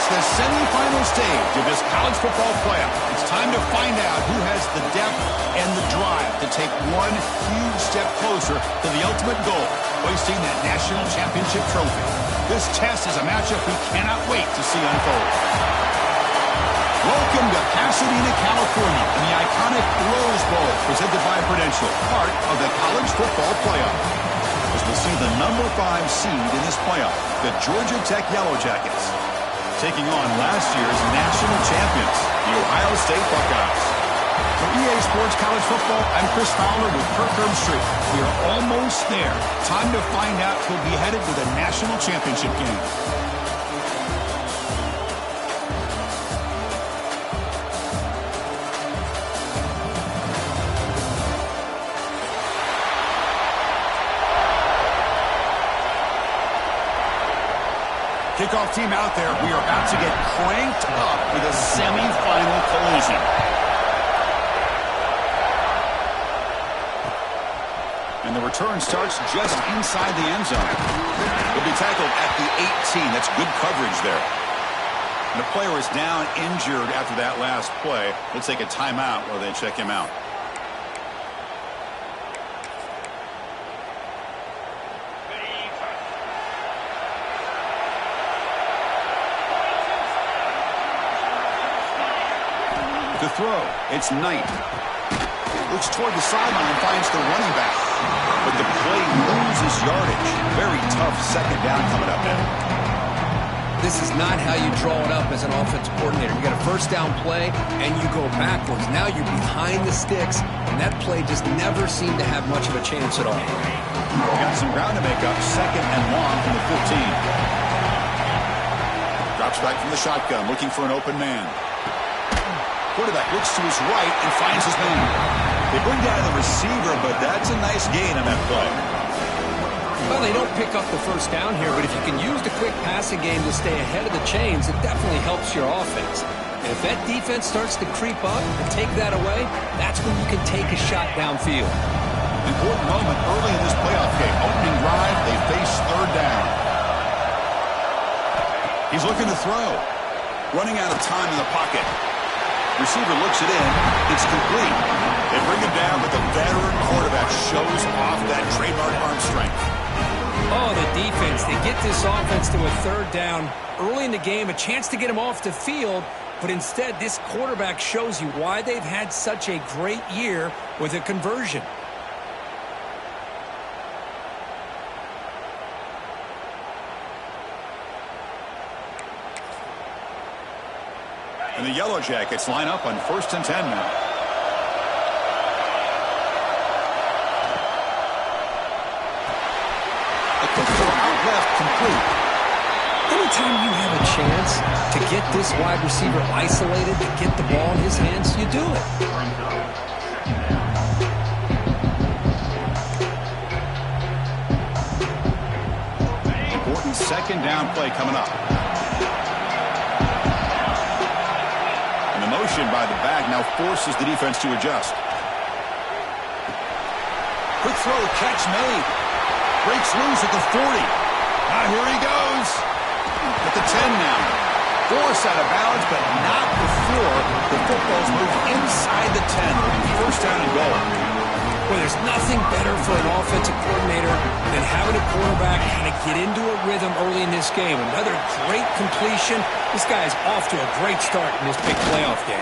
the semifinal stage of this college football playoff. It's time to find out who has the depth and the drive to take one huge step closer to the ultimate goal, hoisting that national championship trophy. This test is a matchup we cannot wait to see unfold. Welcome to Pasadena, California, in the iconic Rose Bowl, presented by Prudential, part of the college football playoff. As we'll see the number 5 seed in this playoff, the Georgia Tech Yellow Jackets, taking on last year's national champions, the Ohio State Buckeyes. For EA Sports College Football, I'm Chris Fowler with Kirk Herbstreit. We are almost there. Time to find out who'll be headed to the national championship game. Kickoff team out there. We are about to get cranked up with a semifinal collision. And the return starts just inside the end zone. He'll be tackled at the 18. That's good coverage there. And the player is down injured after that last play. We'll take a timeout while they check him out. To throw, it's Knight. Looks toward the sideline, finds the running back. But the play loses yardage. Very tough second down coming up now. This is not how you draw it up as an offensive coordinator. You got a first down play, and you go backwards. Now you're behind the sticks, and that play just never seemed to have much of a chance at all. Got some ground to make up. Second and long from the 15. Drops back from the shotgun, looking for an open man. Quarterback looks to his right and finds his man. They bring down the receiver, but that's a nice gain on that play. Well, they don't pick up the first down here, but if you can use the quick passing game to stay ahead of the chains, it definitely helps your offense. And if that defense starts to creep up and take that away, that's when you can take a shot downfield. Important moment early in this playoff game. Opening drive, they face third down. He's looking to throw. Running out of time in the pocket. Receiver looks it in. It's complete. They bring him down, but the veteran quarterback shows off that trademark arm strength. Oh, the defense. They get this offense to a third down early in the game, a chance to get him off the field, but instead this quarterback shows you why they've had such a great year with a conversion. And the Yellow Jackets line up on 1st and 10 now. A quick throw out left, complete. Anytime you have a chance to get this wide receiver isolated, to get the ball in his hands, you do it. Important second down play coming up. Motion by the back now forces the defense to adjust. Quick throw, catch made. Breaks loose at the 40. Here he goes. At the 10 now. Force out of bounds, but not before the football's moved inside the 10. First down and goal. Well, there's nothing better for an offensive coordinator than having a quarterback kind of get into a rhythm early in this game. Another great completion. This guy is off to a great start in this big playoff game.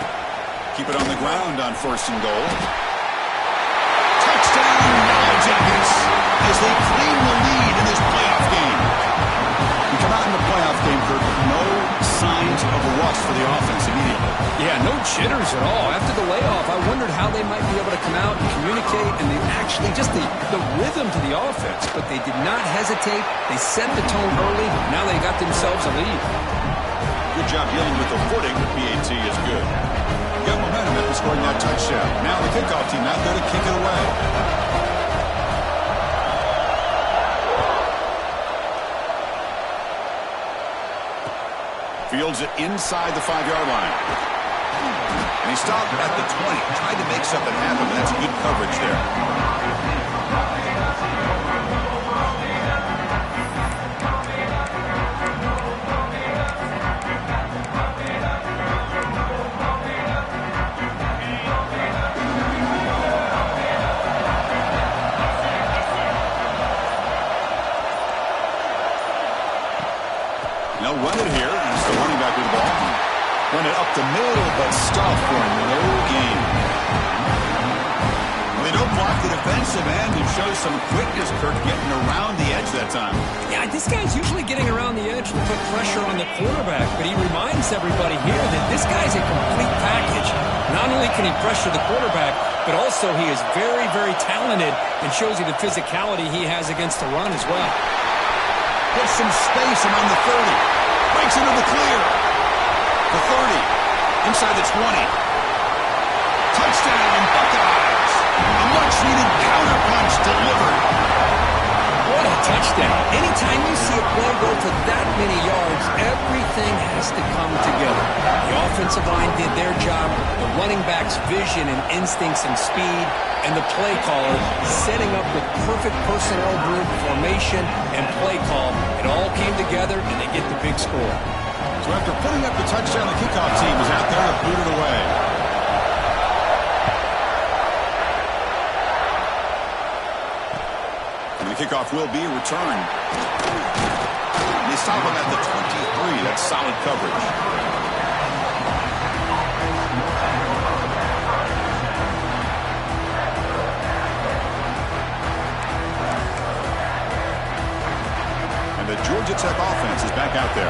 Keep it on the ground on 1st and goal. Touchdown, Yellow Jackets, as they claim the lead in this playoff game. We come out in the playoff game, Kirk, no signs of a rust for the offense immediately. Yeah, no jitters at all. After the layoff, I wondered how they might be able to come out and communicate, and they actually just the rhythm to the offense. But they did not hesitate. They set the tone early. Now they got themselves a lead. Good job dealing with the footing. The PAT is good. Got momentum after scoring that touchdown. Now the kickoff team out there to kick it away. Fields it inside the 5-yard line. And he stopped at the 20. Tried to make something happen, but that's good coverage there. Run it up the middle, but stuffed for no gain. They don't block the defensive end and show some quickness, Kirk, getting around the edge that time. Yeah, this guy's usually getting around the edge to put pressure on the quarterback, but he reminds everybody here that this guy's a complete package. Not only can he pressure the quarterback, but also he is very, very talented and shows you the physicality he has against the run as well. Puts some space around the 30. Breaks into the clear. The 30. Inside the 20. Touchdown, Buckeyes. A much-needed counterpunch delivered. What a touchdown. Anytime you see a play go for that many yards, everything has to come together. The offensive line did their job, the running back's vision and instincts and speed, and the play caller setting up the perfect personnel group, formation, and play call. It all came together, and they get the big score. So after putting up the touchdown, the kickoff team is out there to boot it away. Kickoff will be returned. They stop him at the 23. That's solid coverage. And the Georgia Tech offense is back out there.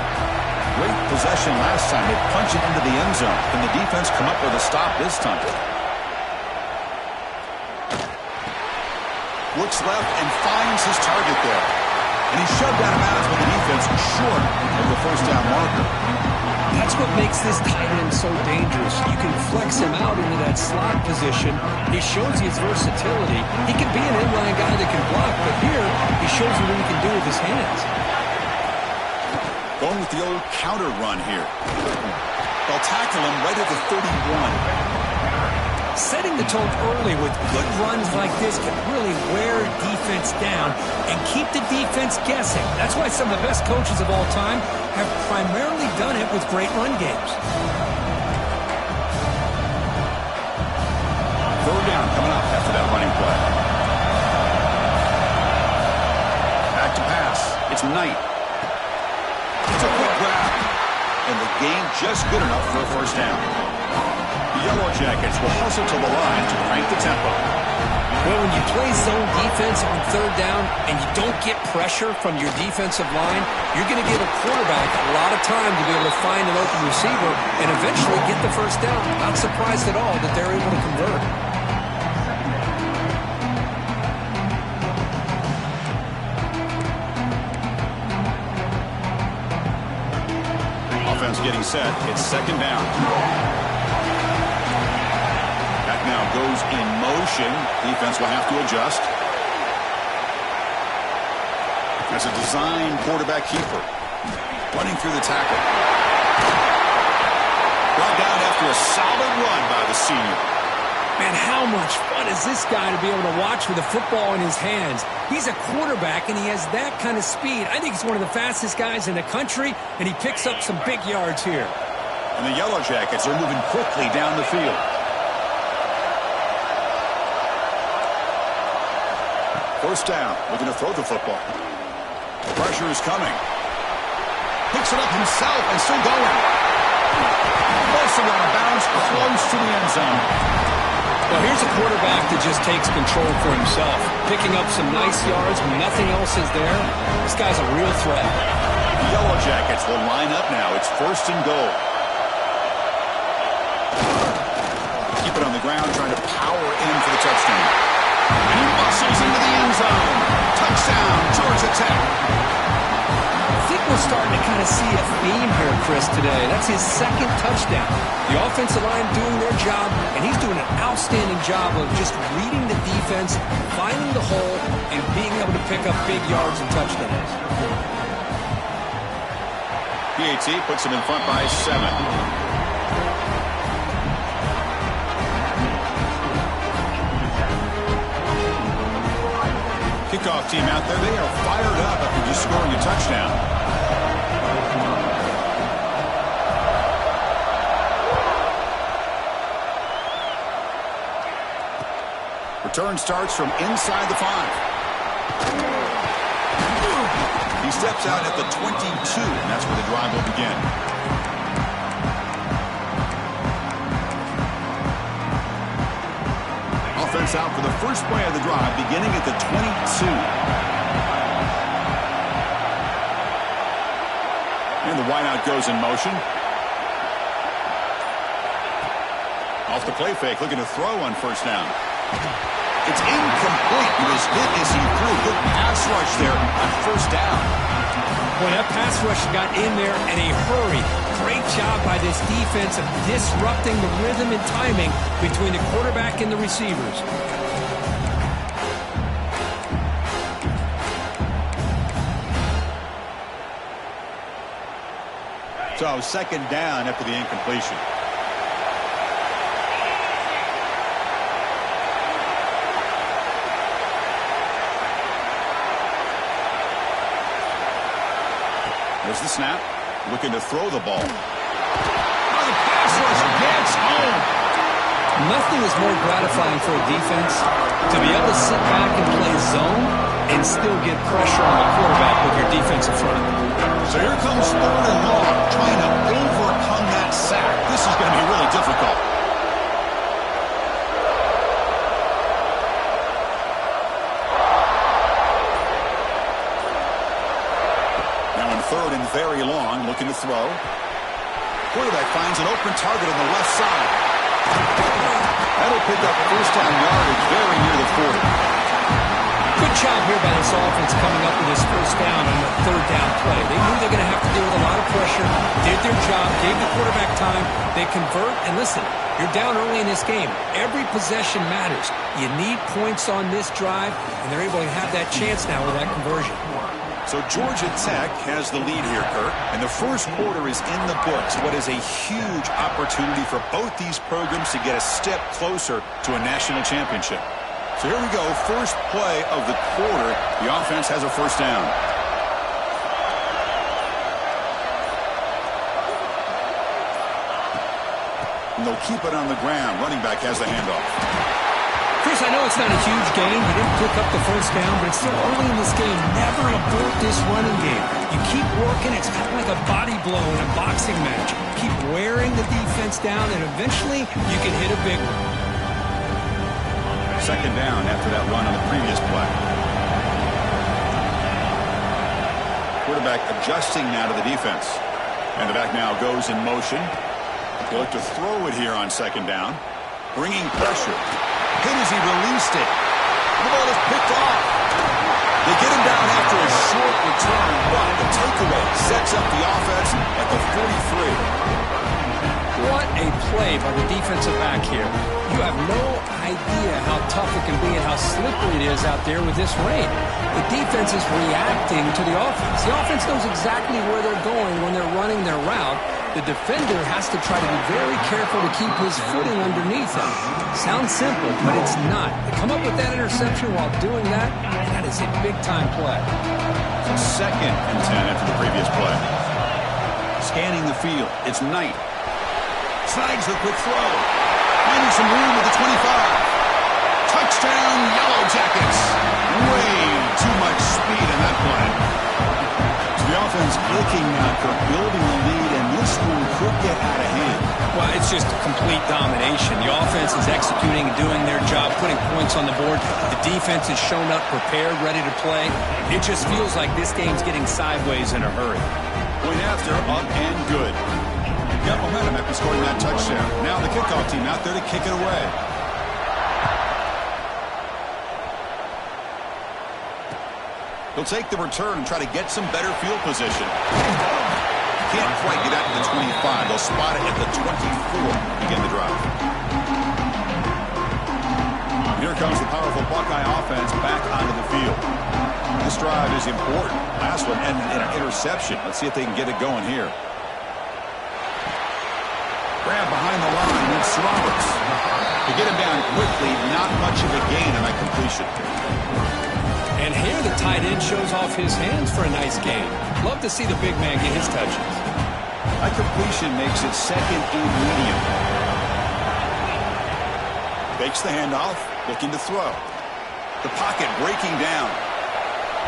Great possession last time. They punch it into the end zone. Can the defense come up with a stop this time? Looks left and finds his target there. And he's shoved out of bounds with the defense short of the first down marker. That's what makes this tight end so dangerous. You can flex him out into that slot position. He shows you his versatility. He can be an inline guy that can block, but here he shows you what he can do with his hands. Going with the old counter run here. They'll tackle him right at the 31. Setting the tone early with good runs like this can really wear defense down and keep the defense guessing. That's why some of the best coaches of all time have primarily done it with great run games. Third down coming up after that running play. Back to pass. It's Knight. It's a quick grab. And the gain just good enough for a first down. The Yellow Jackets will hustle to the line to crank the tempo. Well, when you play zone defense on third down and you don't get pressure from your defensive line, you're going to give a quarterback a lot of time to be able to find an open receiver and eventually get the first down. Not surprised at all that they're able to convert. Offense getting set. It's second down. Now goes in motion. Defense will have to adjust. That's a design quarterback keeper. Running through the tackle. Brought down after a solid run by the senior. Man, how much fun is this guy to be able to watch with a football in his hands? He's a quarterback, and he has that kind of speed. I think he's one of the fastest guys in the country, and he picks up some big yards here. And the Yellow Jackets are moving quickly down the field. First down, looking to throw the football. The pressure is coming. Picks it up himself and still going. Also out of bounds, close to the end zone. Well, here's a quarterback that just takes control for himself. Picking up some nice yards when nothing else is there. This guy's a real threat. The Yellow Jackets will line up now. It's first and goal. Keep it on the ground, trying to power in for the touchdown. And he muscles into the end zone. Touchdown, Georgia Tech. I think we're starting to kind of see a theme here, Chris, today. That's his second touchdown. The offensive line doing their job, and he's doing an outstanding job of just reading the defense, finding the hole, and being able to pick up big yards and touchdowns. PAT puts him in front by 7. Kickoff team out there, they are fired up after just scoring a touchdown. Return starts from inside the 5. He steps out at the 22, and that's where the drive will begin. offense out for the first play of the drive, beginning at the 22. And the wideout goes in motion. Off the play fake, looking to throw on first down. It's incomplete. He was hit as he threw. Good pass rush there on first down. Boy, that pass rush got in there in a hurry. Great job by this defense of disrupting the rhythm and timing between the quarterback and the receivers. So second down after the incompletion. There's the snap. Looking to throw the ball. Oh, the pass rush gets home. Nothing is more gratifying for a defense to be able to sit back and play zone and still get pressure on the quarterback with your defensive front. So here comes 3rd and long, trying to overcome that sack. This is going to be really difficult. Now in 3rd and very long, looking to throw. Quarterback finds an open target on the left side. That'll pick up first down yardage very near the 40. Good job here by this offense coming up with this first down on the 3rd down play. They knew they were going to have to deal with a lot of pressure, did their job, gave the quarterback time. They convert, and listen, you're down early in this game. Every possession matters. You need points on this drive, and they're able to have that chance now with that conversion. So Georgia Tech has the lead here, Kurt, and the first quarter is in the books. What is a huge opportunity for both these programs to get a step closer to a national championship. So here we go, first play of the quarter. The offense has a first down. And they'll keep it on the ground. Running back has the handoff. Chris, I know it's not a huge game. You didn't pick up the first down, but it's still early in this game. Never abort this running game. You keep working. It's kind of like a body blow in a boxing match. Keep wearing the defense down, and eventually you can hit a big one. Second down after that run on the previous play. Quarterback adjusting now to the defense. And the back now goes in motion. They look to throw it here on second down. Bringing pressure. Hit as he released it. The ball is picked off. They get him down after a short return, but the takeaway sets up the offense at the 43. What a play by the defensive back here. You have no idea how tough it can be and how slippery it is out there with this rain. The defense is reacting to the offense. The offense knows exactly where they're going when they're running their route. The defender has to try to be very careful to keep his footing underneath him. Sounds simple, but it's not. To come up with that interception while doing that, that is a big-time play. So 2nd and 10 after the previous play. Scanning the field. It's Knight. Slides the quick throw. Finding some room with the 25. Touchdown, Yellow Jackets. Way too much speed in that play. So the offense looking for building a lead, and this one could get out of hand. Well, it's just complete domination. The offense is executing and doing their job, putting points on the board. The defense has shown up, prepared, ready to play. It just feels like this game's getting sideways in a hurry. Point after, up and good. Got momentum after scoring that touchdown. Now the kickoff team out there to kick it away. He'll take the return and try to get some better field position. Can't quite get out to the 25. They'll spot it at the 24. Begin the drive. Here comes the powerful Buckeye offense back onto the field. This drive is important. Last one ended in an interception. Let's see if they can get it going here. Grab behind the line, it's Roberts. To get him down quickly, not much of a gain on that completion. And here the tight end shows off his hands for a nice gain. Love to see the big man get his touches. That completion makes it 2nd and medium. Fakes the handoff, looking to throw. The pocket breaking down.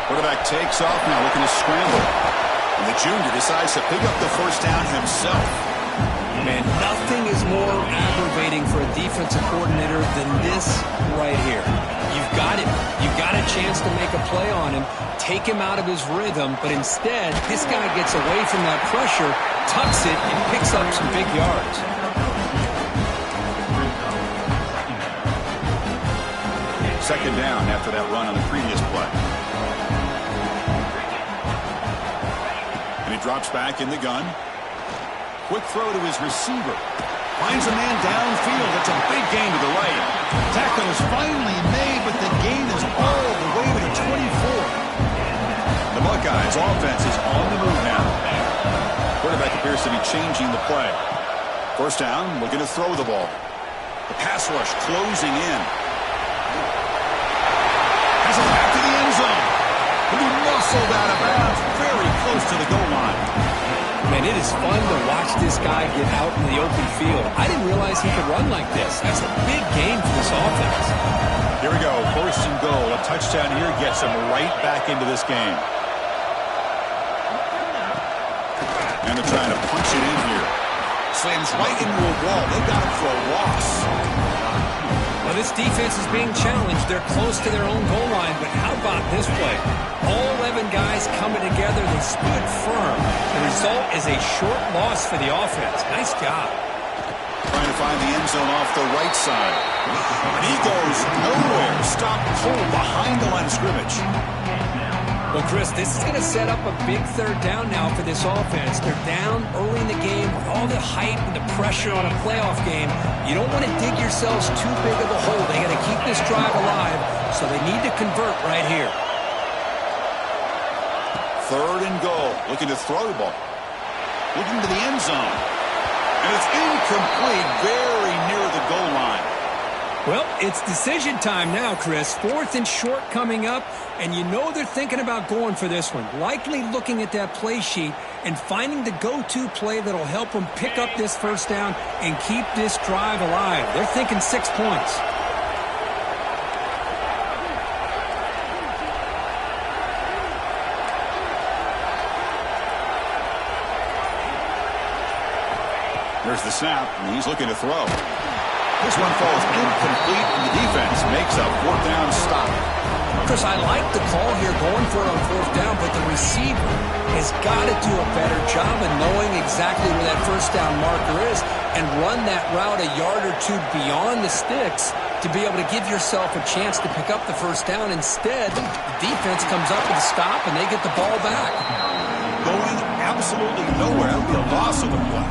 Quarterback takes off now, looking to scramble. And the junior decides to pick up the first down himself. Man, nothing is more aggravating for a defensive coordinator than this right here. You've got it. You've got a chance to make a play on him, take him out of his rhythm, but instead, this guy gets away from that pressure, tucks it, and picks up some big yards. Second down after that run on the previous play. And he drops back in the gun. Quick throw to his receiver. Finds a man downfield. It's a big gain to the right. Tackle is finally made, but the gain is all the way to the 24. The Buckeyes offense is on the move now. Quarterback appears to be changing the play. First down, looking to throw the ball. The pass rush closing in. Has it back to the end zone. He'll be muscled out of bounds very close to the goal line. Man, it is fun to watch this guy get out in the open field. I didn't realize he could run like this. That's a big gain for this offense. Here we go, first and goal. A touchdown here gets him right back into this game. And they're trying to punch it in here. Slams right into a wall. They got him for a loss. Well, this defense is being challenged. They're close to their own goal line, but how about this play? All 11 guys coming together. They stood firm. The result is a short loss for the offense. Nice job. Trying to find the end zone off the right side. And he goes nowhere. Stopped cold behind the line of scrimmage. Well, Chris, this is going to set up a big third down now for this offense. They're down early in the game with all the hype and the pressure on a playoff game. You don't want to dig yourselves too big of a hole. They got to keep this drive alive, so they need to convert right here. Third and goal. Looking to throw the ball. Looking to the end zone. And it's incomplete, very near the goal line. Well, it's decision time now, Chris. Fourth and short coming up, and you know they're thinking about going for this one. Likely looking at that play sheet and finding the go-to play that'll help them pick up this first down and keep this drive alive. They're thinking 6 points. There's the snap, and he's looking to throw. This one falls incomplete, and the defense makes a fourth down stop. Chris, I like the call here going for it on fourth down, but the receiver has got to do a better job of knowing exactly where that first down marker is and run that route a yard or two beyond the sticks to be able to give yourself a chance to pick up the first down. Instead, the defense comes up with a stop, and they get the ball back. Going absolutely nowhere. That would be a loss of the play.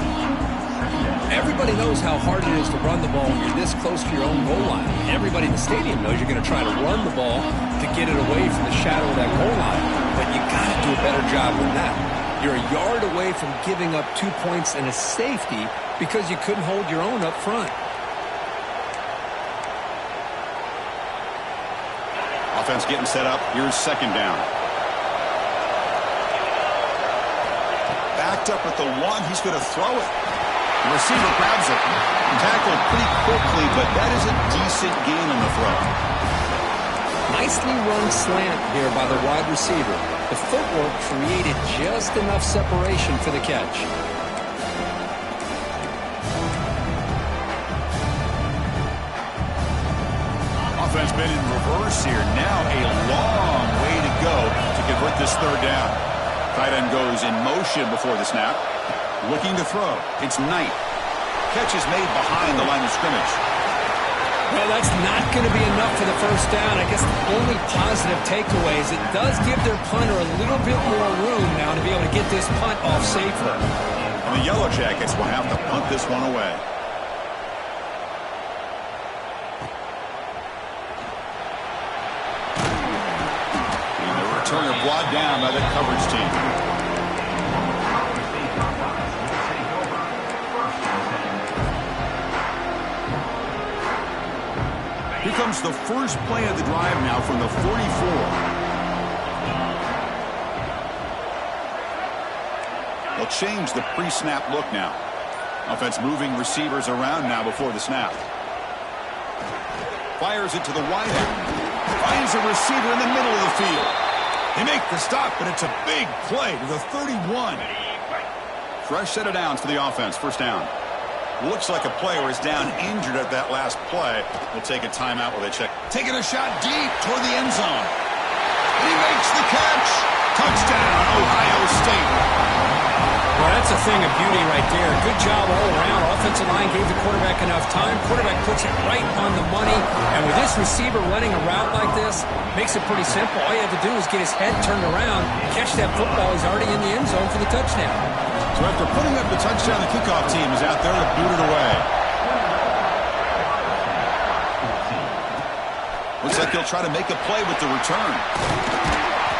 Everybody knows how hard it is to run the ball when you're this close to your own goal line. Everybody in the stadium knows you're going to try to run the ball to get it away from the shadow of that goal line. But you got to do a better job than that. You're a yard away from giving up 2 points and a safety because you couldn't hold your own up front. Offense getting set up. Here's second down. Backed up at the one. He's going to throw it. The receiver grabs it. Tackled pretty quickly, but that is a decent gain on the throw. Nicely run slant here by the wide receiver. The footwork created just enough separation for the catch. Offense been in reverse here. Now a long way to go to convert this third down. Tight end goes in motion before the snap. Looking to throw. It's Knight. Catch is made behind the line of scrimmage. Well, that's not going to be enough for the first down. I guess the only positive takeaway is it does give their punter a little bit more room now to be able to get this punt off safely. And the Yellow Jackets will have to punt this one away. And the returner brought down by the coverage team. Here comes the first play of the drive now from the 44. They'll change the pre-snap look now. Offense moving receivers around now before the snap. Fires it to the wide end. Finds a receiver in the middle of the field. They make the stop, but it's a big play to the 31. Fresh set of downs for the offense. First down. Looks like a player is down injured at that last play. We'll take a timeout while they check. Taking a shot deep toward the end zone. He makes the catch. Touchdown, Ohio State. Well, that's a thing of beauty right there. Good job all around. Offensive line gave the quarterback enough time. Quarterback puts it right on the money. And with this receiver running a route like this, makes it pretty simple. All you have to do is get his head turned around, catch that football. He's already in the end zone for the touchdown. So after putting up the touchdown, the kickoff team is out there to boot it away. Looks like he'll try to make a play with the return.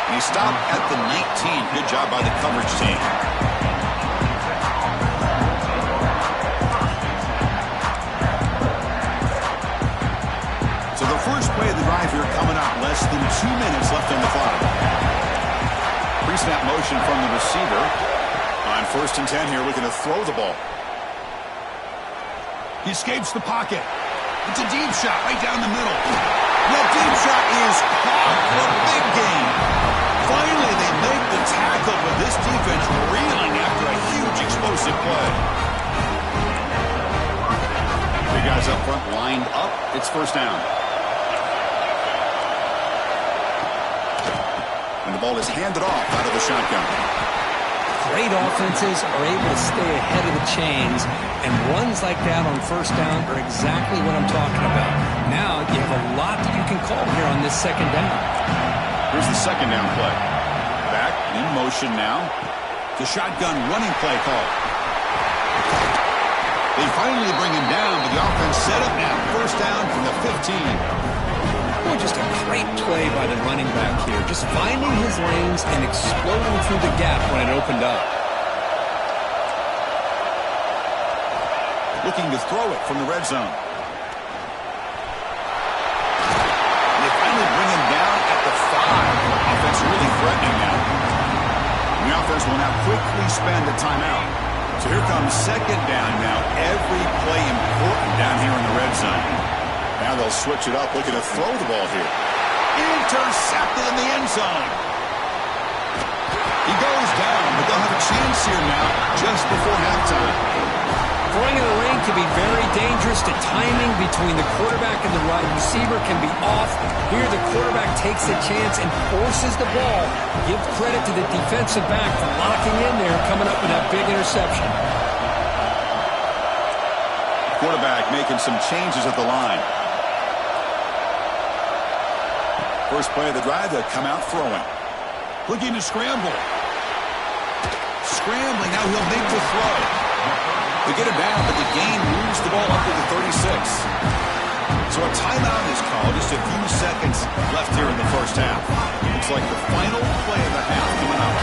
And he stopped at the 19. Good job by the coverage team. So the first play of the drive here coming up. Less than 2 minutes left on the clock. Pre-snap motion from the receiver. On 1st and 10 here, looking to throw the ball. He escapes the pocket. It's a deep shot right down the middle. That deep shot is caught for a big gain. Finally, they make the tackle, but this defense reeling after a huge explosive play. The guys up front lined up. It's 1st down. And the ball is handed off out of the shotgun. Great offenses are able to stay ahead of the chains, and runs like that on 1st down are exactly what I'm talking about. Now you have a lot that you can call here on this 2nd down. Here's the 2nd down play. Back in motion now. The shotgun running play call. They finally bring him down, but the offense set up now. 1st down from the 15. Oh, just a great play by the running back here. Just finding his lanes and exploding through the gap when it opened up. Looking to throw it from the red zone. And they finally bring him down at the 5. Offense really threatening now. The offense will now quickly spend a timeout. So here comes 2nd down now. Every play important down here in the red zone. Now they'll switch it up, looking to throw the ball here. Intercepted in the end zone. He goes down, but they'll have a chance here now just before halftime. Throwing in the lane can be very dangerous. The timing between the quarterback and the wide receiver can be off. Here the quarterback takes a chance and forces the ball. Give credit to the defensive back for locking in there, coming up with that big interception. Quarterback making some changes at the line. First play of the drive, they'll come out throwing. Looking to scramble. Scrambling, now he'll make the throw. They get him down, but the gain moves the ball up to the 36. So a timeout is called. Just a few seconds left here in the 1st half. Looks like the final play of the half coming up.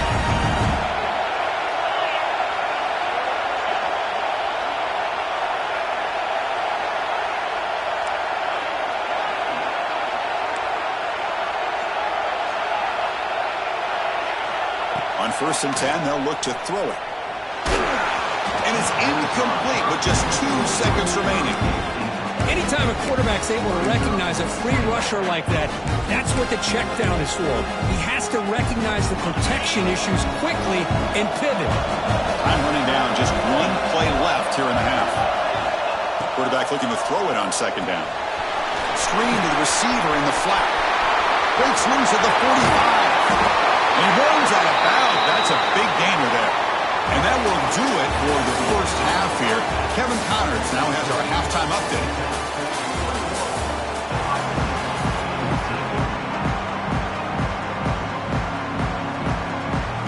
On 1st and 10, they'll look to throw it. And it's incomplete with just 2 seconds remaining. Anytime a quarterback's able to recognize a free rusher like that, that's what the check down is for. He has to recognize the protection issues quickly and pivot. Time running down, just 1 play left here in the half. Quarterback looking to throw it on 2nd down. Screen to the receiver in the flat. Breaks loose at the 45. He runs out of bounds. That's a big gainer there. And that will do it for the 1st half here. Kevin Connors now has our halftime update.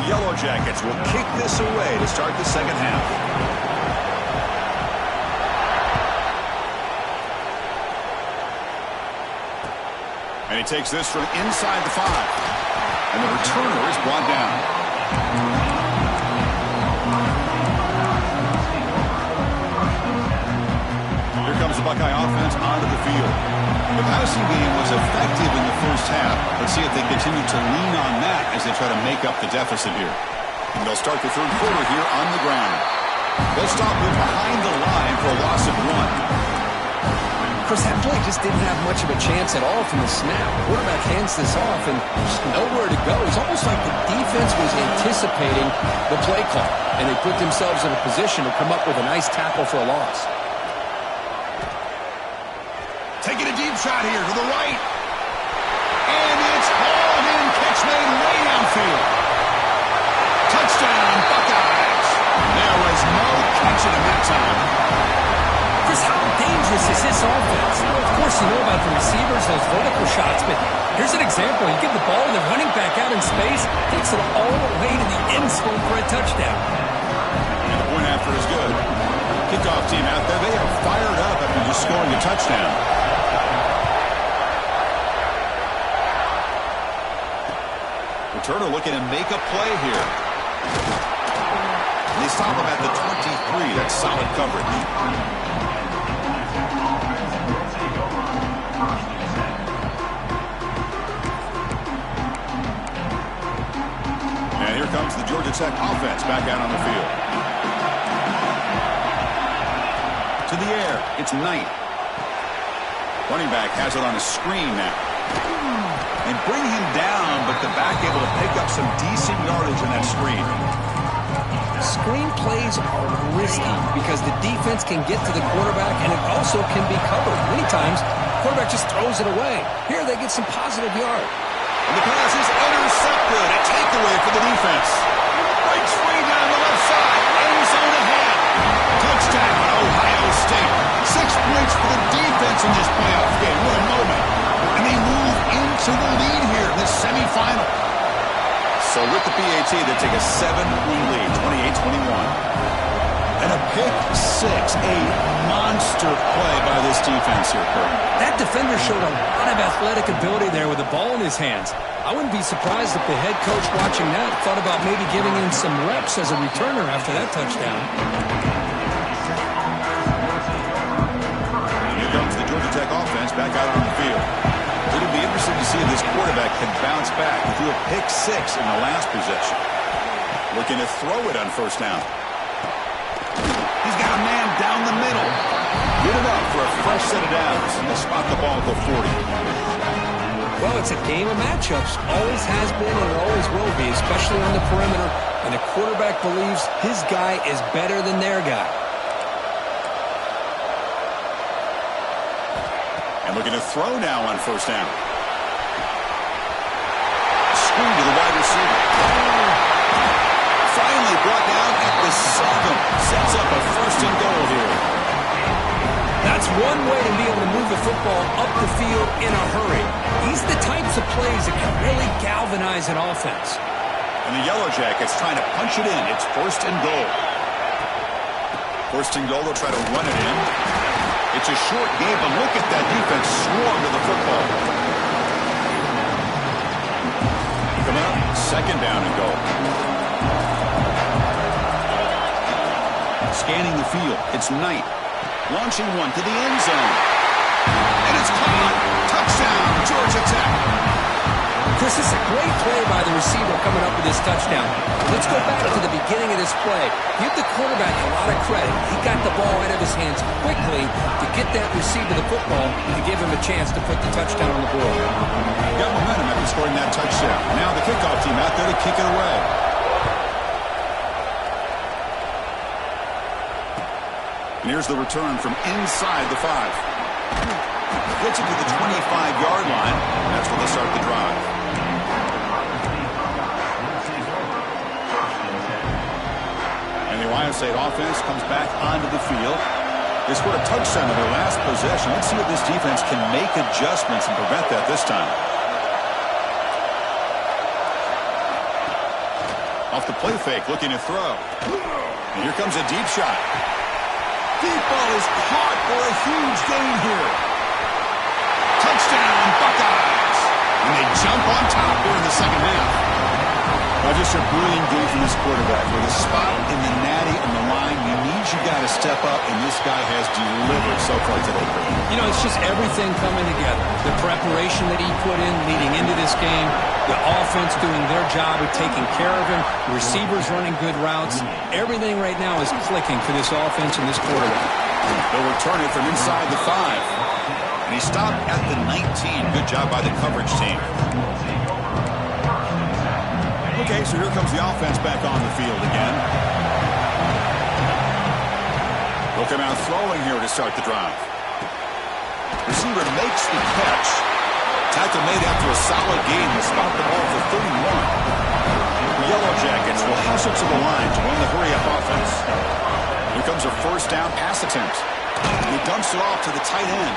The Yellow Jackets will kick this away to start the 2nd half. And he takes this from inside the 5. And the returner is brought down. Here comes the Buckeye offense onto the field. The passing game was effective in the 1st half. Let's see if they continue to lean on that as they try to make up the deficit here. And they'll start the 3rd quarter here on the ground. They'll stop it behind the line for a loss of 1. Chris, that play just didn't have much of a chance at all from the snap. Quarterback hands this off and just nowhere to go. It's almost like the defense was anticipating the play call, and they put themselves in a position to come up with a nice tackle for a loss. Taking a deep shot here to the right. And it's hauled in. Catch made way downfield. Touchdown, Buckeyes. There was no catching him that time. Chris, how dangerous is this offense? Of course, you know about the receivers, those vertical shots, but here's an example. You give the ball to the running back out in space, takes it all the way to the end zone for a touchdown. And the point after is good. Kickoff team out there, they are fired up after just scoring a touchdown. Returner looking to make a play here. They stop him at the 23. That's solid coverage. And here comes the Georgia Tech offense back out on the field. To the air, it's Knight. Running back has it on a screen now. And bring him down, but the back able to pick up some decent yardage in that screen. Screen plays are risky because the defense can get to the quarterback, and it also can be covered. Many times, the quarterback just throws it away. Here, they get some positive yard. And the pass is intercepted. A takeaway for the defense. Breaks free down the left side. End zone ahead. Touchdown, Ohio State. 6 points for the defense in this playoff game. What a moment. And they move into the lead here in this semifinal. So with the PAT, they take a 7-point lead, 28-21. And a pick six, a monster play by this defense here, Kurt. That defender showed a lot of athletic ability there with the ball in his hands. I wouldn't be surprised if the head coach watching that thought about maybe giving him some reps as a returner after that touchdown. Here comes the Georgia Tech offense back out on the field. It'll be interesting to see if this quarterback can bounce back. He threw a pick six in the last possession. Looking to throw it on first down. He's got a man down the middle. Get it up for a fresh set of downs. And they spot the ball at the 40. Well, it's a game of matchups. Always has been and it always will be, especially on the perimeter. And the quarterback believes his guy is better than their guy. And looking to throw now on first down. Screen to the wide receiver. Finally brought down at the 7. Sets up a first and goal here. That's one way to be able to move the football up the field in a hurry. These are the types of plays that can really galvanize an offense. And the Yellow Jackets trying to punch it in. It's first and goal. First and goal, they'll try to run it in. It's a short game, but look at that defense swarm to the football. Coming up, second down and goal. Scanning the field, it's Knight. Launching one to the end zone. And it's caught. Touchdown, Georgia Tech. Chris, this is a great play by the receiver coming up with this touchdown. Let's go back to the beginning of this play. Give the quarterback a lot of credit. He got the ball out of his hands quickly to get that receiver the football to give him a chance to put the touchdown on the board. Got momentum after scoring that touchdown. Now the kickoff team out there to kick it away. And here's the return from inside the 5. Gets it to the 25-yard line. That's where they start the drive. And the Ohio State offense comes back onto the field. They scored a touchdown in their last possession. Let's see if this defense can make adjustments and prevent that this time. Off the play fake, looking to throw. And here comes a deep shot. Deep ball is caught for a huge gain here. Touchdown, Buckeyes. And they jump on top here in the second half. Just a brilliant game from this quarterback. With a spot in the natty on the line, he needs you got to step up, and this guy has delivered so far today. You know, it's just everything coming together. The preparation that he put in leading into this game, the offense doing their job of taking care of him, receivers running good routes. Everything right now is clicking for this offense and this quarterback. They'll return it from inside the 5. And he stopped at the 19. Good job by the coverage team. Okay, so here comes the offense back on the field again. They'll come out throwing here to start the drive. Receiver makes the catch. Tackle made after a solid gain to spot the ball for 31. The Yellow Jackets will hustle to the line to win the hurry-up offense. Here comes a first down pass attempt. He dumps it off to the tight end.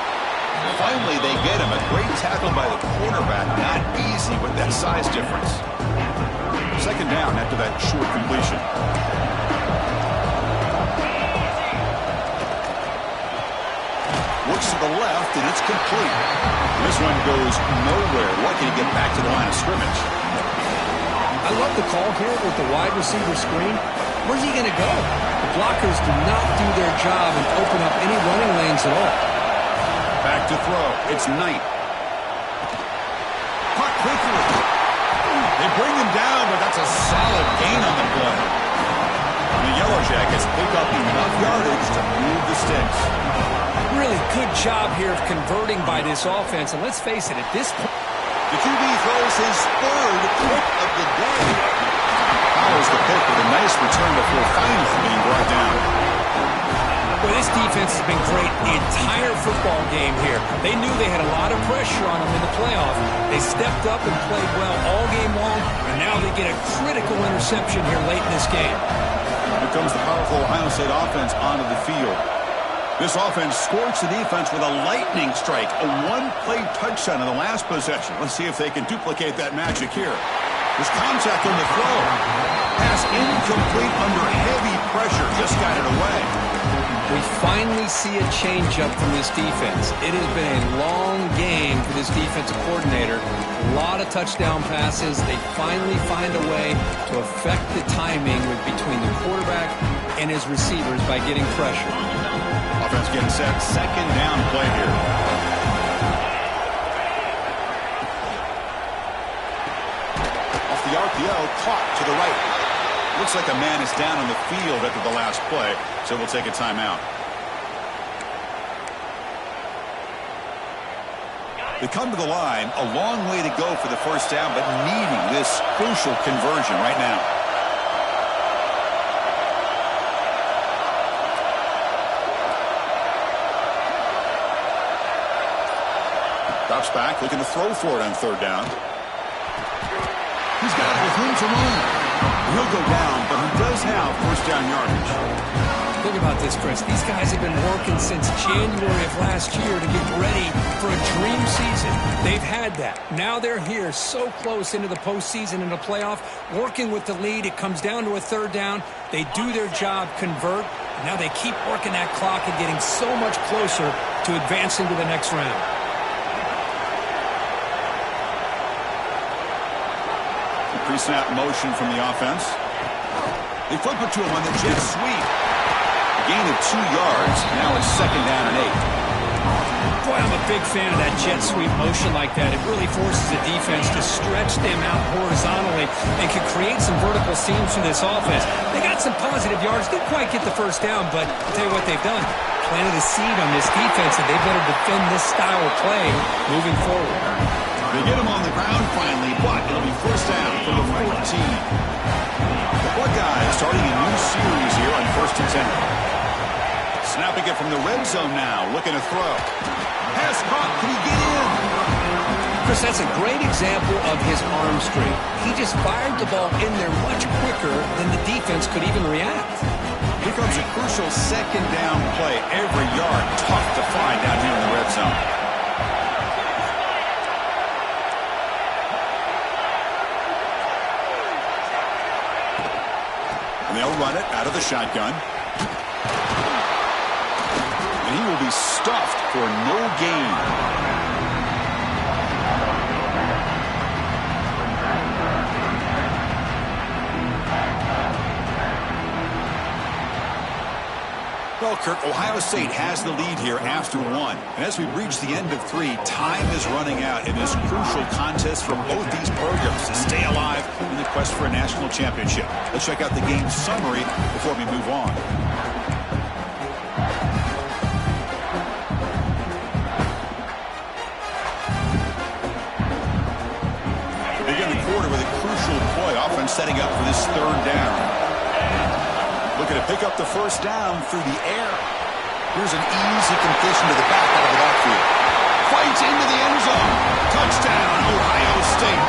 Finally, they get him. A great tackle by the quarterback. Not easy with that size difference. Second down after that short completion. Looks to the left, and it's complete. This one goes nowhere. Lucky to get back to the line of scrimmage. I love the call here with the wide receiver screen. Where's he going to go? The blockers do not do their job and open up any running lanes at all. Back to throw. It's Knight. Caught quickly. They bring him down, but that's a solid gain on the play. The Yellow Jackets pick up enough yardage to move the sticks. Really good job here of converting by this offense. And let's face it, at this point, the QB throws his third pick of the day. Follows the pick with a nice return before finally being brought down. Well, this defense has been great the entire football game here. They knew they had a lot of pressure on them in the playoff. They stepped up and played well all game long, and now they get a critical interception here late in this game. Here comes the powerful Ohio State offense onto the field. This offense scorched the defense with a lightning strike, a one-play touchdown in the last possession. Let's see if they can duplicate that magic here. There's contact on the throw. Pass incomplete under heavy pressure. Just got it away. We finally see a change-up from this defense. It has been a long game for this defensive coordinator. A lot of touchdown passes. They finally find a way to affect the timing between the quarterback and his receivers by getting pressure. Offense getting set. Second down play here. Off the RPO, caught to the right. Looks like a man is down on the field after the last play, so we'll take a timeout. They come to the line, a long way to go for the first down, but needing this crucial conversion right now. Drops back, looking to throw for it on third down. He's got it with room to run. He'll go down, but he does have first down yardage. Think about this, Chris. These guys have been working since January of last year to get ready for a dream season. They've had that. Now they're here so close into the postseason and the playoff, working with the lead. It comes down to a third down. They do their job, convert. And now they keep working that clock and getting so much closer to advancing to the next round. Pre-snap motion from the offense. They flip it to him on the jet sweep. A gain of 2 yards. Now it's second down and 8. Boy, I'm a big fan of that jet sweep motion like that. It really forces the defense to stretch them out horizontally and can create some vertical seams for this offense. They got some positive yards. Didn't quite get the first down, but I'll tell you what they've done. Planted a seed on this defense, and they better defend this style of play moving forward. They get him on the ground finally, but it'll be first down from the 14. The Buckeyes starting a new series here on 1st and 10. Snapping it from the red zone now, looking to throw. Pass caught, can he get in? Chris, that's a great example of his arm strength. He just fired the ball in there much quicker than the defense could even react. Here comes a crucial second down play. Every yard tough to find down here in the red zone. And they'll run it out of the shotgun. And he will be stuffed for no gain. Well, Kirk, Ohio State has the lead here after 1. And as we reach the end of 3, time is running out in this crucial contest for both these programs to stay alive in the quest for a national championship. Let's check out the game summary before we move on. setting up for this third down. Looking to pick up the first down through the air. Here's an easy completion to the back out of the backfield. Fights into the end zone. Touchdown, Ohio State.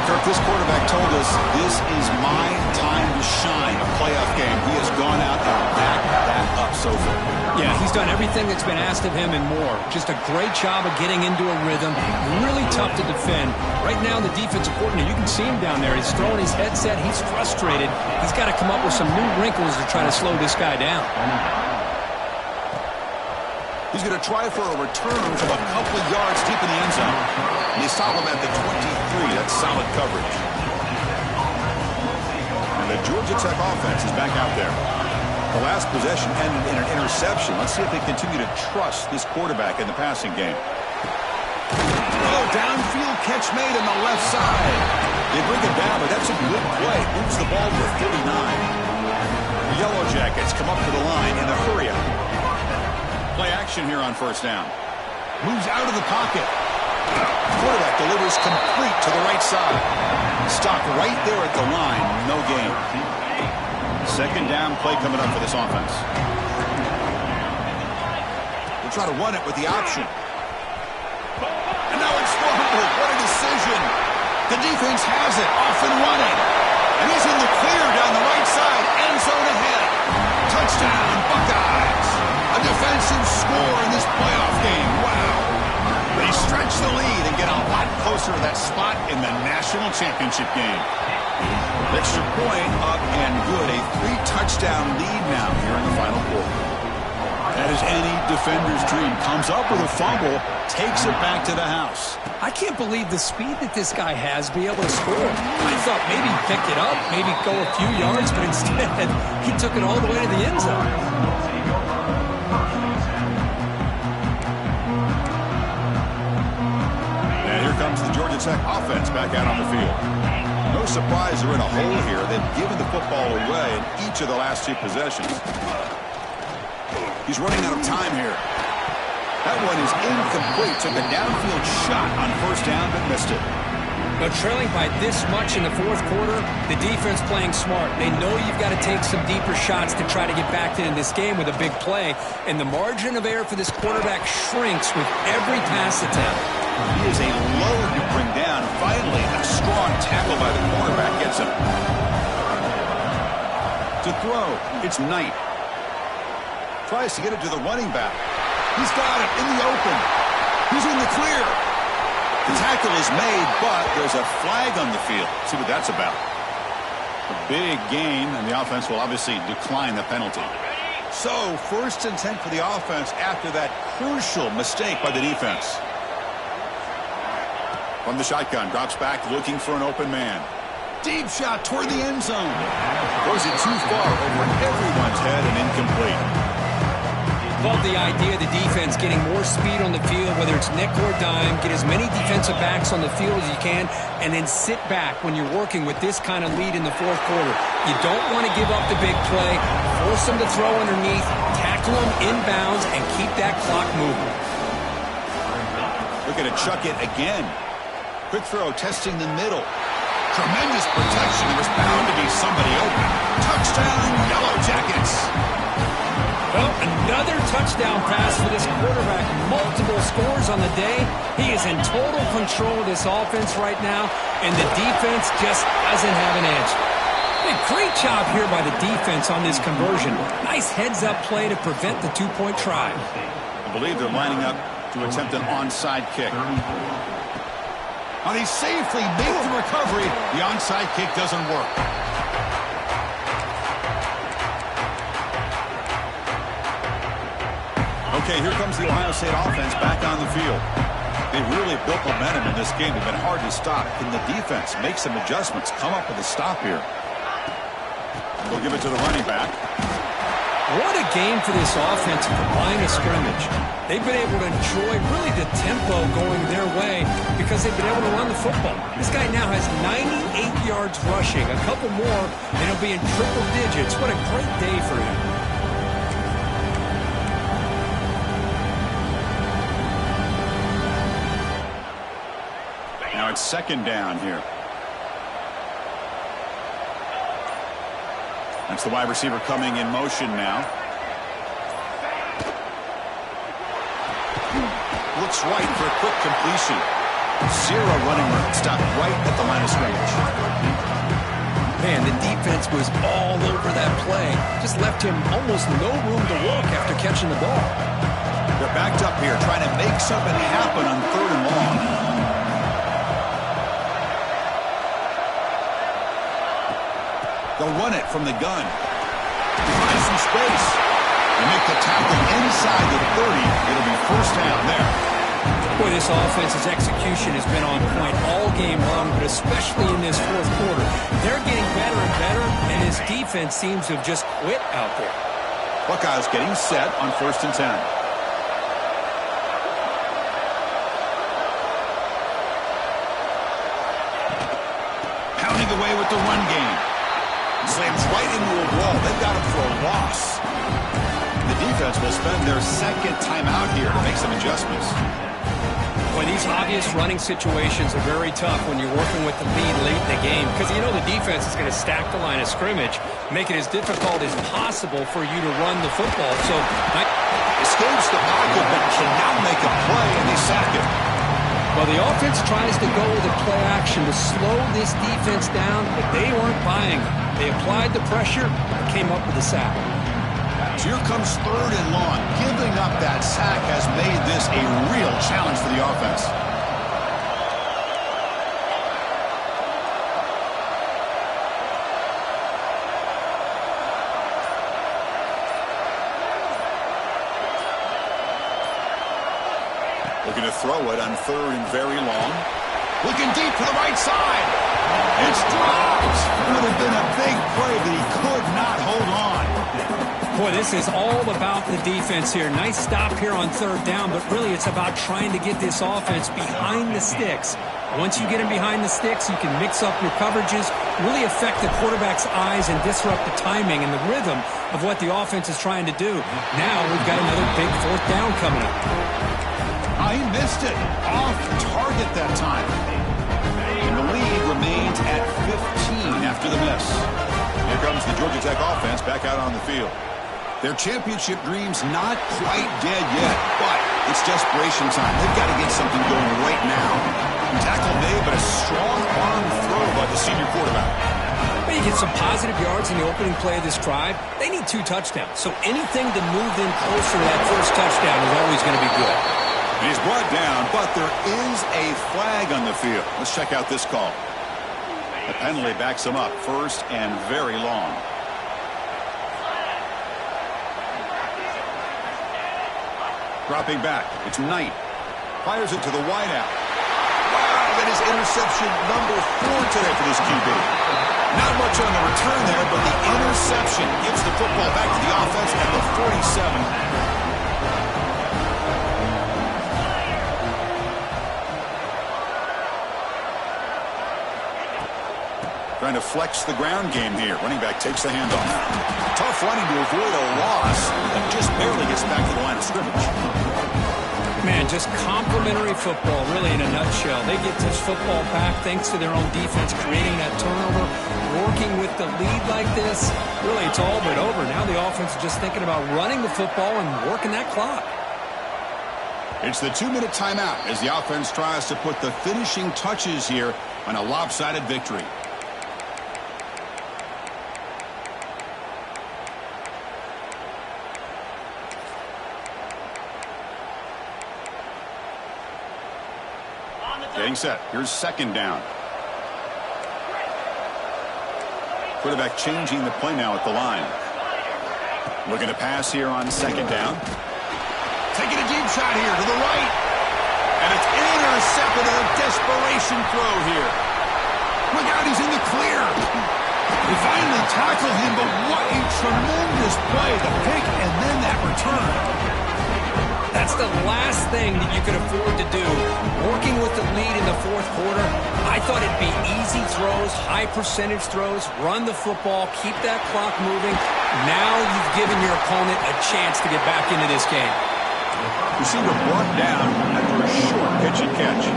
Kirk, this quarterback told us this is my time to shine, a playoff game. He has gone out and backed that up so far. Yeah, he's done everything that's been asked of him and more. Just a great job of getting into a rhythm. Really tough to defend. Right now, the defensive coordinator, you can see him down there. He's throwing his headset. He's frustrated. He's got to come up with some new wrinkles to try to slow this guy down. He's going to try for a return from a couple of yards deep in the end zone. And they stop him at the 23. That's solid coverage. And the Georgia Tech offense is back out there. The last possession ended in an interception. Let's see if they continue to trust this quarterback in the passing game. Oh, downfield catch made on the left side. They bring it down, but that's a good play. Moves the ball to 39. The Yellow Jackets come up to the line in a hurry-up. Play action here on first down. Moves out of the pocket. Quarterback delivers complete to the right side. Stopped right there at the line. No gain. Second down play coming up for this offense. We'll try to run it with the option. And now it's fumbled. What a decision. The defense has it. Off and running. And he's in the clear down the right side. End zone ahead. Touchdown, Buckeyes. A defensive score in this playoff game. Wow. They stretch the lead and get a lot closer to that spot in the national championship game. Extra point up and good. A 3-touchdown lead now here in the final quarter. That is any defender's dream. Comes up with a fumble, takes it back to the house. I can't believe the speed that this guy has to be able to score. I thought maybe pick it up, maybe go a few yards, but instead he took it all the way to the end zone. Comes the Georgia Tech offense back out on the field. No surprise they're in a hole here. They've given the football away in each of the last two possessions. He's running out of time here. That one is incomplete. Took a downfield shot on first down but missed it. But trailing by this much in the fourth quarter, the defense playing smart. They know you've got to take some deeper shots to try to get back into this game with a big play. And the margin of error for this quarterback shrinks with every pass attempt. He is a load to bring down. Finally, a strong tackle by the cornerback gets him. To throw, it's Knight. Tries to get it to the running back. He's got it in the open. He's in the clear. The tackle is made, but there's a flag on the field. See what that's about. A big gain, and the offense will obviously decline the penalty. So, first and 10 for the offense after that crucial mistake by the defense. From the shotgun, drops back looking for an open man. Deep shot toward the end zone. Throws it too far over everyone's head and incomplete. Love the idea of the defense getting more speed on the field, whether it's nickel or dime, get as many defensive backs on the field as you can, and then sit back when you're working with this kind of lead in the fourth quarter. You don't want to give up the big play, force them to throw underneath, tackle them inbounds, and keep that clock moving. Looking to chuck it again. Quick throw, testing the middle. Tremendous protection. There was bound to be somebody open. Touchdown, Yellow Jackets. Well, another touchdown pass for this quarterback. Multiple scores on the day. He is in total control of this offense right now, and the defense just doesn't have an answer. Hey, great job here by the defense on this conversion. Nice heads-up play to prevent the two-point try. I believe they're lining up to attempt an onside kick. And he safely made the recovery. The onside kick doesn't work. Okay, here comes the Ohio State offense back on the field. They've really built momentum in this game. They've been hard to stop. Can the defense make some adjustments, come up with a stop here? We'll give it to the running back. What a game for this offense at the line of scrimmage. They've been able to enjoy really the tempo going their way because they've been able to run the football. This guy now has 98 yards rushing, a couple more, and he'll be in triple digits. What a great day for him. Now it's second down here. That's the wide receiver coming in motion now. Looks right for a quick completion. Zero running room. Stopped right at the line of scrimmage. Man, the defense was all over that play. Just left him almost no room to walk after catching the ball. They're backed up here trying to make something happen on 3rd and long. They'll run it from the gun. Finds some space. They make the tackle inside the 30. It'll be first down there. Boy, this offense's execution has been on point all game long, but especially in this 4th quarter. They're getting better and better, and his defense seems to have just quit out there. Buckeyes getting set on 1st and 10. Pounding away with the run game. Slams right into a wall. They've got him for a loss. The defense will spend their 2nd timeout here to make some adjustments. Boy, these obvious running situations are very tough when you're working with the lead late in the game because you know the defense is going to stack the line of scrimmage, make it as difficult as possible for you to run the football. So, escapes the pocket but cannot make a play, and they sack him. Well, the offense tries to go with a play action to slow this defense down, but they weren't buying it. They applied the pressure and came up with a sack. So here comes 3rd and long. Giving up that sack has made this a real challenge for the offense. Looking to throw it on 3rd and very long. Looking deep to the right side. It's dropped. Would have been a big play, but he could not hold on. Boy, this is all about the defense here. Nice stop here on 3rd down, but really it's about trying to get this offense behind the sticks. Once you get him behind the sticks, you can mix up your coverages, really affect the quarterback's eyes and disrupt the timing and the rhythm of what the offense is trying to do. Now we've got another big 4th down coming up. He missed it. Off target that time. And the lead remains at 15 after the miss. Here comes the Georgia Tech offense back out on the field. Their championship dreams not quite dead yet, but it's desperation time. They've got to get something going right now. Tackle made, but a strong arm throw by the senior quarterback. Well, you get some positive yards in the opening play of this drive. They need 2 touchdowns, so anything to move them closer to that first touchdown is always going to be good. And he's brought down, but there is a flag on the field. Let's check out this call. The penalty backs him up, 1st and very long. Dropping back, it's Knight. Fires it to the wideout. Wow, that is interception number 4 today for this QB. Not much on the return there, but the interception gives the football back to the offense at the 47. Trying to flex the ground game here. Running back takes the handoff. Tough running to avoid a loss, but just barely gets back to the line of scrimmage. Man, just complimentary football, really, in a nutshell. They get this football back thanks to their own defense, creating that turnover, working with the lead like this. Really, it's all but over. Now the offense is just thinking about running the football and working that clock. It's the 2-minute timeout as the offense tries to put the finishing touches here on a lopsided victory. Getting set. Here's 2nd down. Quarterback changing the play now at the line. Looking to pass here on 2nd down. Taking a deep shot here to the right. And it's intercepted. A desperation throw here. Look out, he's in the clear. They finally tackle him, but what a tremendous play. The pick and then that return. That's the last thing that you could afford to do. Working with the lead in the 4th quarter, I thought it'd be easy throws, high percentage throws, run the football, keep that clock moving. Now you've given your opponent a chance to get back into this game. Receiver brought down after a short pitch and catch.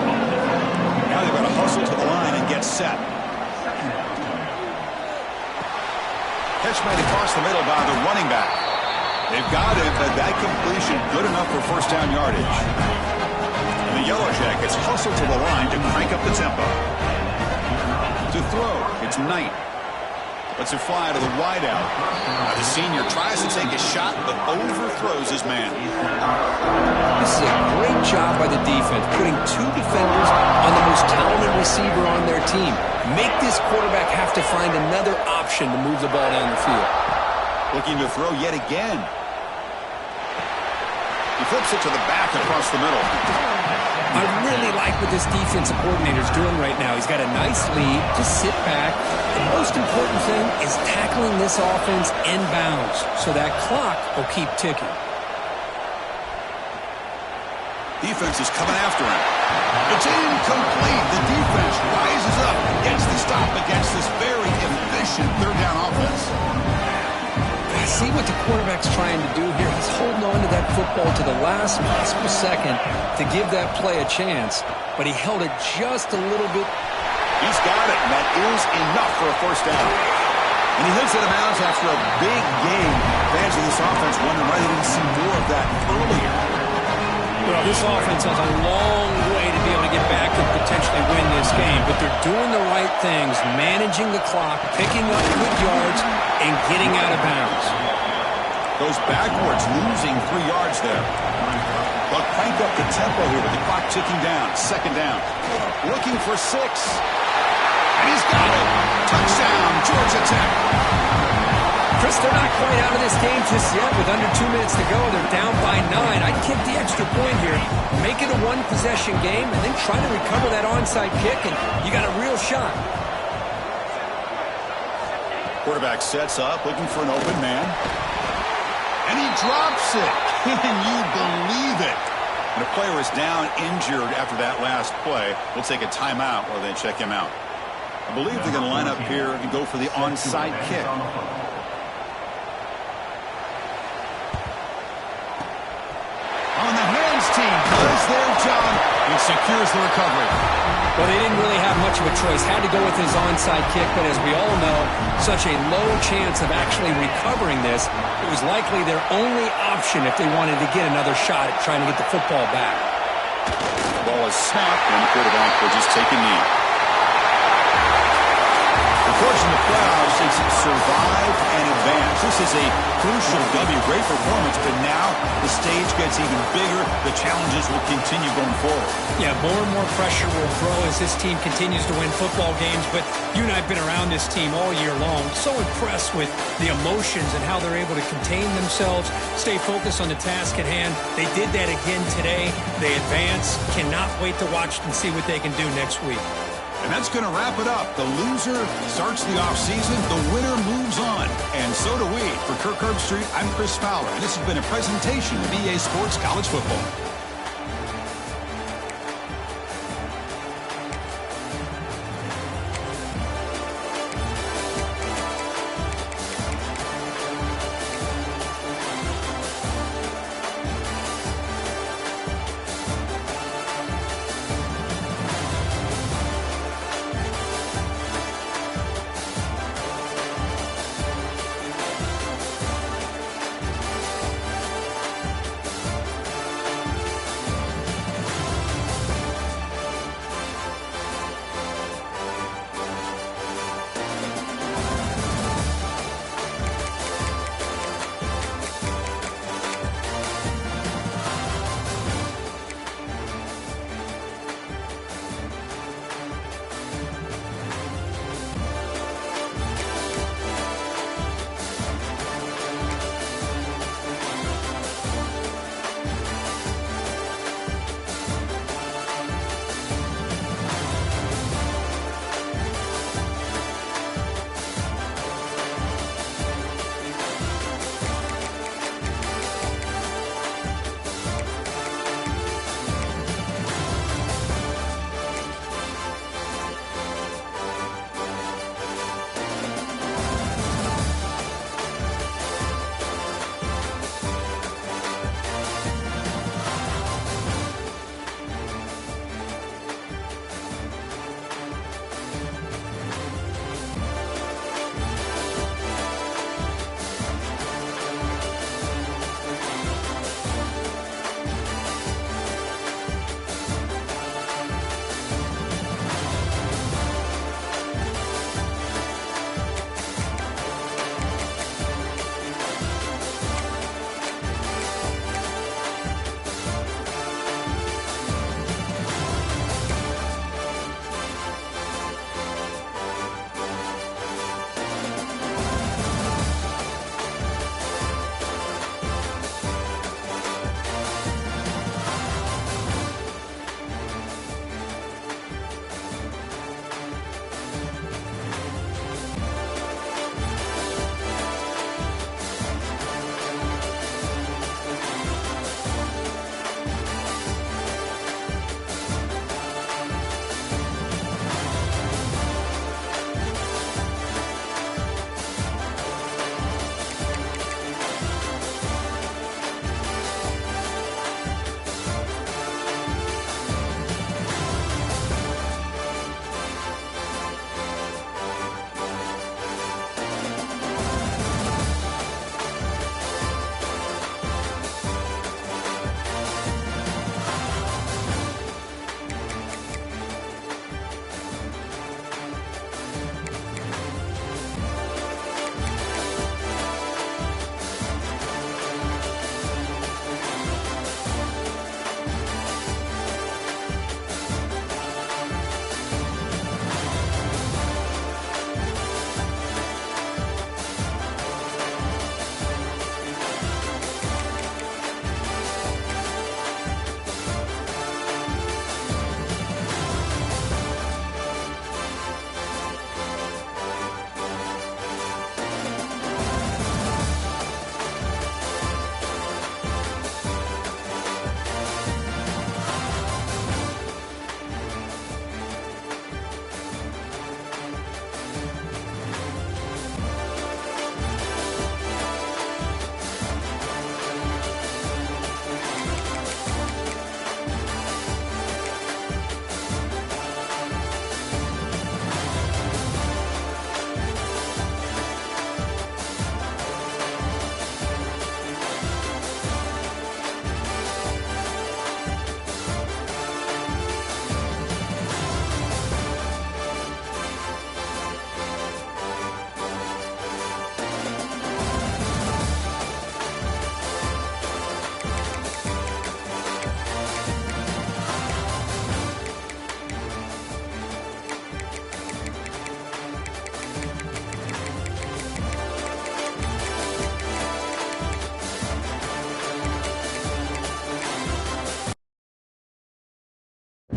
Now they've got to hustle to the line and get set. Catch made across the middle by the running back. They've got it, but that completion good enough for first down yardage. And the Yellow Jackets hustle to the line to crank up the tempo. To throw, it's Knight. Lets it fly to the wideout. The senior tries to take a shot, but overthrows his man. This is a great job by the defense, putting two defenders on the most talented receiver on their team. Make this quarterback have to find another option to move the ball down the field. Looking to throw yet again. He flips it to the back across the middle. I really like what this defensive coordinator is doing right now. He's got a nice lead. Just sit back. The most important thing is tackling this offense inbounds so that clock will keep ticking. Defense is coming after him. It's incomplete. The defense rises up, gets the stop against this very efficient third down offense. See what the quarterback's trying to do here. He's holding on to that football to the last possible second to give that play a chance, but he held it just a little bit. He's got it, and that is enough for a first down. And he hits it out of bounds after a big game. Fans of this offense wondering why they didn't see more of that earlier. Well, this offense has a long way to be able to get back and potentially win this game, but they're doing the right things, managing the clock, picking up good yards, and getting out of bounds. Goes backwards, losing 3 yards there. But crank up the tempo here with the clock ticking down. Second down. Looking for 6. And he's got it. Touchdown, Georgia Tech. Chris, they're not quite out of this game just yet. With under 2 minutes to go, they're down by 9. I'd kick the extra point here. Make it a one-possession game, and then try to recover that onside kick, and you got a real shot. Quarterback sets up, looking for an open man. And he drops it. Can you believe it? And the player is down injured after that last play. We'll take a timeout while they check him out. I believe they're going to line up here and go for the onside kick. On the hands team does their job and secures the recovery. Well, they didn't really have much of a choice. Had to go with his onside kick, but as we all know, such a low chance of actually recovering this. It was likely their only option if they wanted to get another shot at trying to get the football back. The ball is snapped, and the quarterback will just take a knee. Of course, in the playoffs, it's survive and advance. This is a crucial W. Great performance, but now the stage gets even bigger. The challenges will continue going forward. Yeah, more and more pressure will grow as this team continues to win football games, but you and I have been around this team all year long. So impressed with the emotions and how they're able to contain themselves, stay focused on the task at hand. They did that again today. They advance. Cannot wait to watch and see what they can do next week. And that's going to wrap it up. The loser starts the offseason. The winner moves on. And so do we. For Kirk Herbstreit, I'm Chris Fowler. And this has been a presentation of EA Sports College Football.